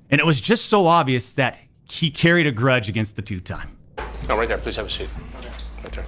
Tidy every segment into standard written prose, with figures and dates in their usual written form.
And it was just so obvious that he carried a grudge against the two-time. No, right there. Please have a seat. Right there.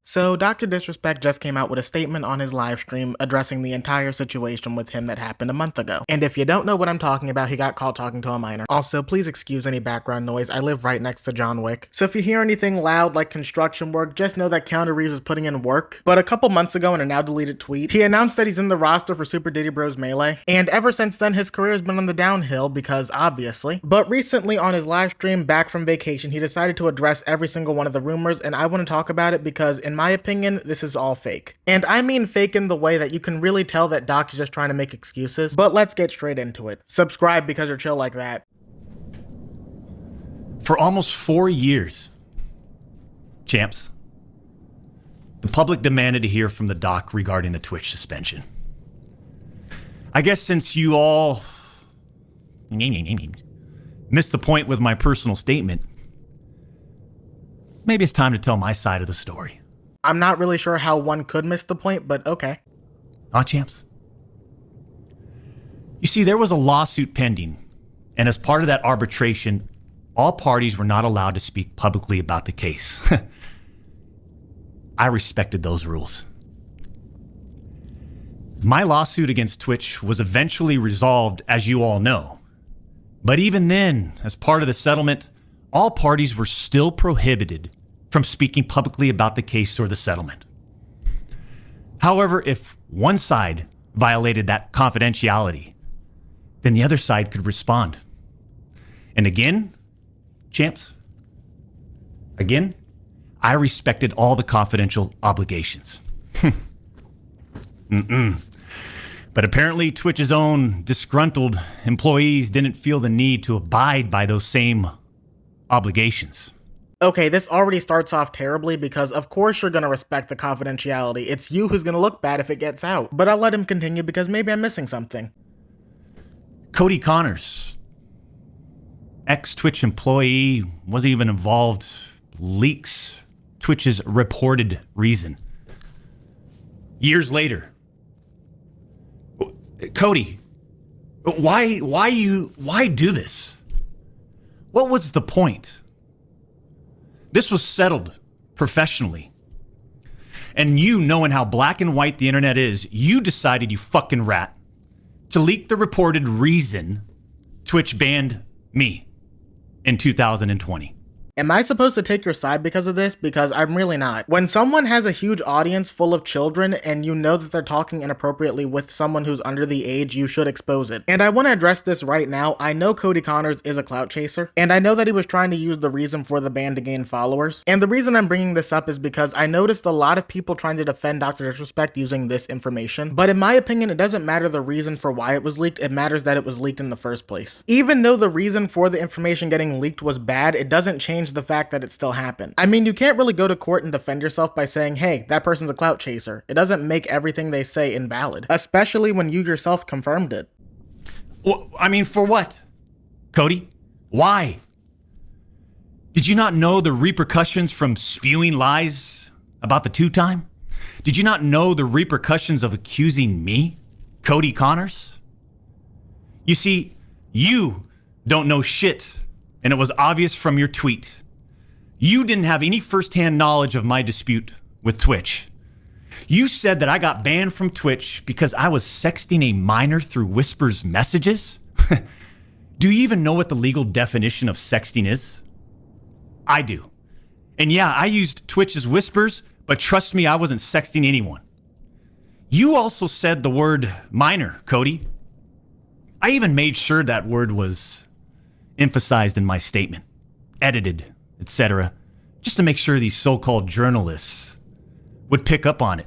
So, DrDisrespect just came out with a statement on his live stream addressing the entire situation with him that happened a month ago. And if you don't know what I'm talking about, he got caught talking to a minor. Also, please excuse any background noise. I live right next to John Wick. So if you hear anything loud like construction work, just know that Keanu Reeves is putting in work. But a couple months ago in a now deleted tweet, he announced that he's in the roster for Super Diddy Bros Melee. And ever since then, his career has been on the downhill because obviously. But recently on his live stream back from vacation, he decided to address every single one of the rumors, and I want to talk about it because in my opinion, this is all fake. And I mean fake in the way that you can really tell that Doc is just trying to make excuses, but let's get straight into it. Subscribe because you're chill like that. For almost 4 years, champs, the public demanded to hear from the Doc regarding the Twitch suspension. I guess since you all missed the point with my personal statement, maybe it's time to tell my side of the story. I'm not really sure how one could miss the point, but okay. Champs? You see, there was a lawsuit pending, and as part of that arbitration, all parties were not allowed to speak publicly about the case. I respected those rules. My lawsuit against Twitch was eventually resolved, as you all know. But even then, as part of the settlement, all parties were still prohibited from speaking publicly about the case or the settlement. However, if one side violated that confidentiality, then the other side could respond. And again, champs, I respected all the confidential obligations. But apparently Twitch's own disgruntled employees didn't feel the need to abide by those same obligations. Okay, this already starts off terribly because of course you're gonna respect the confidentiality. It's you who's gonna look bad if it gets out. But I'll let him continue because maybe I'm missing something. Cody Connors, ex-Twitch employee, wasn't even involved, leaks Twitch's reported reason. Years later, Cody, why do this? What was the point? This was settled professionally. And you, knowing how black and white the internet is, you decided, you fucking rat, to leak the reported reason Twitch banned me in 2020. Am I supposed to take your side because of this? Because I'm really not. When someone has a huge audience full of children and you know that they're talking inappropriately with someone who's under the age, you should expose it. And I want to address this right now. I know Cody Connors is a clout chaser, and I know that he was trying to use the reason for the ban to gain followers. And the reason I'm bringing this up is because I noticed a lot of people trying to defend DrDisrespect using this information. But in my opinion, it doesn't matter the reason for why it was leaked. It matters that it was leaked in the first place. Even though the reason for the information getting leaked was bad, it doesn't change the fact that it still happened. I mean, you can't really go to court and defend yourself by saying, hey, that person's a clout chaser. It doesn't make everything they say invalid, especially when you yourself confirmed it. Well, I mean, for what? Cody? Why? Did you not know the repercussions from spewing lies about the two-time? Did you not know the repercussions of accusing me, Cody Connors? You see, you don't know shit, and it was obvious from your tweet. You didn't have any firsthand knowledge of my dispute with Twitch. You said that I got banned from Twitch because I was sexting a minor through Whisper's messages? Do you even know what the legal definition of sexting is? I do. And yeah, I used Twitch's Whispers, but trust me, I wasn't sexting anyone. You also said the word minor, Cody. I even made sure that word was emphasized in my statement, edited, etc., just to make sure these so-called journalists would pick up on it.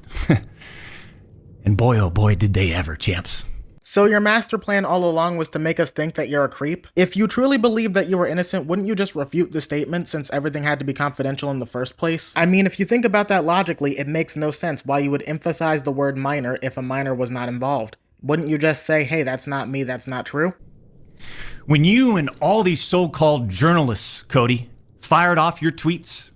And boy, oh boy, did they ever, champs. So your master plan all along was to make us think that you're a creep? If you truly believed that you were innocent, wouldn't you just refute the statement since everything had to be confidential in the first place? I mean, if you think about that logically, it makes no sense why you would emphasize the word minor if a minor was not involved. Wouldn't you just say, hey, that's not me, that's not true? When you and all these so-called journalists, Cody, fired off your tweets,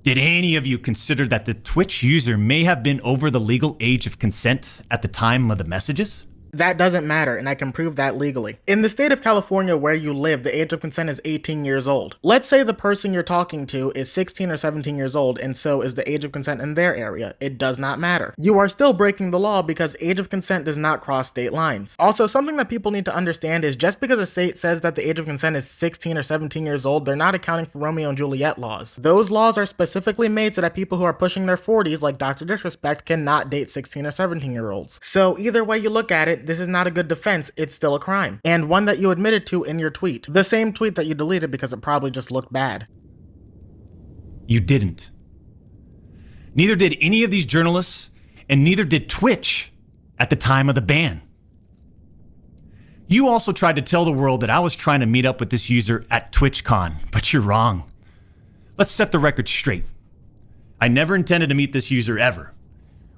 did any of you consider that the Twitch user may have been over the legal age of consent at the time of the messages? That doesn't matter, and I can prove that legally. In the state of California where you live, the age of consent is 18 years old. Let's say the person you're talking to is 16 or 17 years old, and so is the age of consent in their area. It does not matter. You are still breaking the law because age of consent does not cross state lines. Also, something that people need to understand is just because a state says that the age of consent is 16 or 17 years old, they're not accounting for Romeo and Juliet laws. Those laws are specifically made so that people who are pushing their 40s, like DrDisrespect, cannot date 16 or 17-year-olds. So either way you look at it, this is not a good defense, it's still a crime. And one that you admitted to in your tweet. The same tweet that you deleted because it probably just looked bad. You didn't. Neither did any of these journalists, and neither did Twitch at the time of the ban. You also tried to tell the world that I was trying to meet up with this user at TwitchCon, but you're wrong. Let's set the record straight. I never intended to meet this user ever.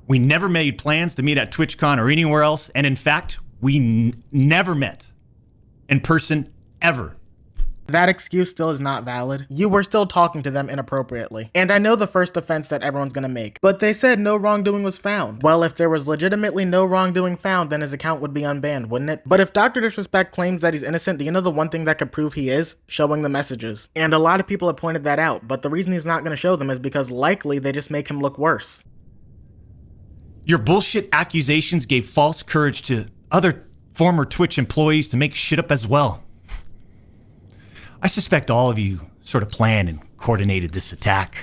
We never made plans to meet at TwitchCon or anywhere else, and in fact, we never met in person ever. That excuse still is not valid. You were still talking to them inappropriately. And I know the first offense that everyone's gonna make, but they said no wrongdoing was found. Well, if there was legitimately no wrongdoing found, then his account would be unbanned, wouldn't it? But if DrDisrespect claims that he's innocent, do you know the one thing that could prove he is? Showing the messages. And a lot of people have pointed that out, but the reason he's not gonna show them is because likely they just make him look worse. Your bullshit accusations gave false courage to other former Twitch employees to make shit up as well. I suspect all of you sort of planned and coordinated this attack.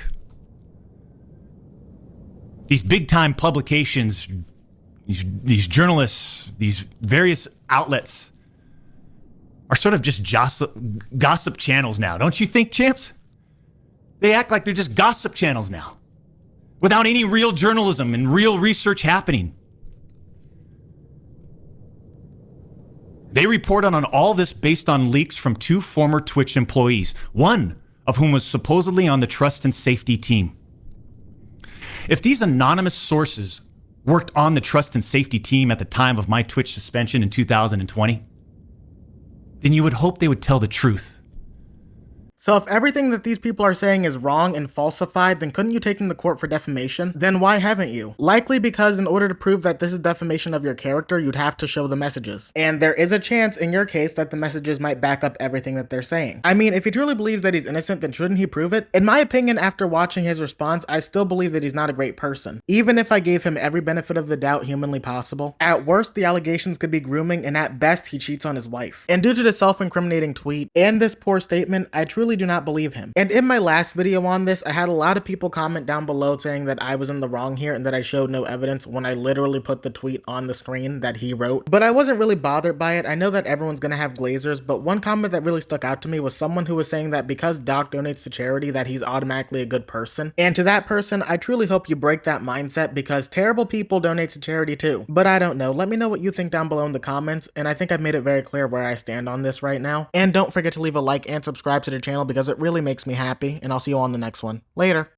These big-time publications, these journalists, these various outlets are sort of just gossip channels now, don't you think, champs? They act like they're just gossip channels now, without any real journalism and real research happening. They report on all this based on leaks from 2 former Twitch employees, one of whom was supposedly on the trust and safety team. If these anonymous sources worked on the trust and safety team at the time of my Twitch suspension in 2020, then you would hope they would tell the truth. So if everything that these people are saying is wrong and falsified, then couldn't you take them to court for defamation? Then why haven't you? Likely because in order to prove that this is defamation of your character, you'd have to show the messages. And there is a chance in your case that the messages might back up everything that they're saying. I mean, if he truly believes that he's innocent, then shouldn't he prove it? In my opinion, after watching his response, I still believe that he's not a great person. Even if I gave him every benefit of the doubt humanly possible. At worst, the allegations could be grooming, and at best, he cheats on his wife. And due to the self-incriminating tweet and this poor statement, I truly do not believe him. And in my last video on this, I had a lot of people comment down below saying that I was in the wrong here and that I showed no evidence when I literally put the tweet on the screen that he wrote. But I wasn't really bothered by it. I know that everyone's gonna have glazers, but one comment that really stuck out to me was someone who was saying that because Doc donates to charity that he's automatically a good person. And to that person, I truly hope you break that mindset because terrible people donate to charity too. But I don't know. Let me know what you think down below in the comments, and I think I've made it very clear where I stand on this right now. And don't forget to leave a like and subscribe to the channel because it really makes me happy, and I'll see you on the next one. Later.